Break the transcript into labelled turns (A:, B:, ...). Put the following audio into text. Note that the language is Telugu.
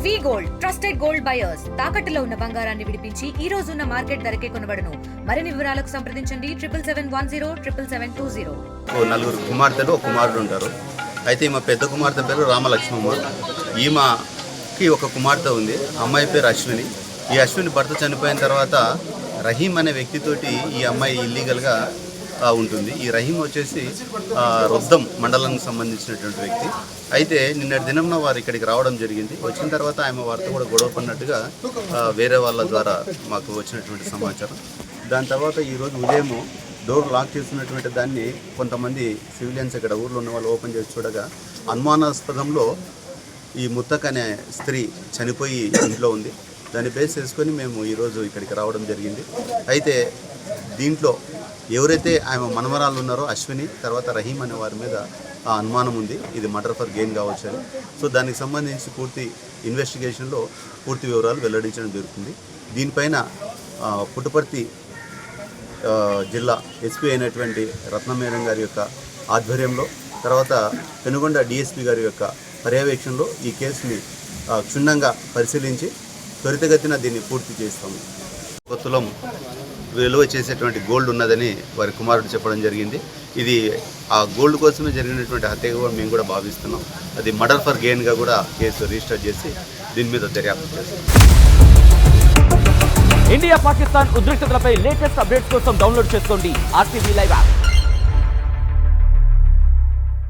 A: వి గోల్డ్ ట్రస్టెడ్ గోల్డ్ బయర్స్ తాకట్టులో ఉన్న బంగారాన్ని విడిపించి ఈ రోజు ఉన్న మార్కెట్ ధరకే కొనబడును. మరిన్ని వివరాలకు సంప్రదించండి 7710
B: నలుగురు కుమార్తెలు ఒక కుమారుడు ఉంటారు. అయితే ఈమె పెద్ద కుమార్తె పేరు రామలక్ష్మమ్మ. ఈమెకి ఒక కుమార్తె ఉంది. అమ్మాయి పేరు అశ్విని. ఈ అశ్విని భర్త చనిపోయిన తర్వాత రహీం అనే వ్యక్తితోటి ఈ అమ్మాయి ఇల్లీగల్గా ఉంటుంది. ఈ రహీం వచ్చేసి రుద్దం మండలానికి సంబంధించినటువంటి వ్యక్తి. అయితే నిన్నటి దినంన వారు ఇక్కడికి రావడం జరిగింది. వచ్చిన తర్వాత ఆమె వారితో కూడా గొడవ పడినట్టుగా వేరే వాళ్ళ ద్వారా మాకు వచ్చినటువంటి సమాచారం. దాని తర్వాత ఈరోజు ఉదయం డోర్ లాక్ చేస్తున్నటువంటి దాన్ని కొంతమంది సివిలియన్స్ ఇక్కడ ఊర్లో ఉన్న వాళ్ళు ఓపెన్ చేసి చూడగా అనుమానాస్పదంలో ఈ ముత్తక్ అనే స్త్రీ చనిపోయి ఇంట్లో ఉంది. దాన్ని బేస్ చేసుకొని మేము ఈరోజు ఇక్కడికి రావడం జరిగింది. అయితే దీంట్లో ఎవరైతే ఆమె మనమరాలు ఉన్నారో అశ్విని తర్వాత రహీం అనే వారి మీద ఆ అనుమానం ఉంది. ఇది మర్డర్ ఫర్ గెయిన్ కావచ్చు అని. సో దానికి సంబంధించి పూర్తి ఇన్వెస్టిగేషన్లో పూర్తి వివరాలు వెల్లడించడం జరుగుతుంది. దీనిపైన పుట్టపర్తి జిల్లా ఎస్పీ అయినటువంటి రత్నమేరం గారి యొక్క ఆధ్వర్యంలో తర్వాత పెనుగొండ డిఎస్పీ గారి యొక్క పర్యవేక్షణలో ఈ కేసుని క్షుణ్ణంగా పరిశీలించి త్వరితగతిన దీన్ని పూర్తి చేస్తాము. ఒక తులం విలువ చేసేటువంటి గోల్డ్ ఉన్నదని వారి కుమారుడు చెప్పడం జరిగింది. ఇది ఆ గోల్డ్ కోసమే జరిగినటువంటి హత్యగా మేము కూడా భావిస్తున్నాం. అది మర్డర్ ఫర్ గెయిన్గా కూడా కేసు రిజిస్టర్ చేసి దీని మీద దర్యాప్తు చేస్తాం.
C: ఇండియా పాకిస్తాన్ ఉద్రిక్తతలపై లేటెస్ట్ అప్డేట్స్ కోసం డౌన్లోడ్ చేసుకోండి RTV లైవ్ యాప్.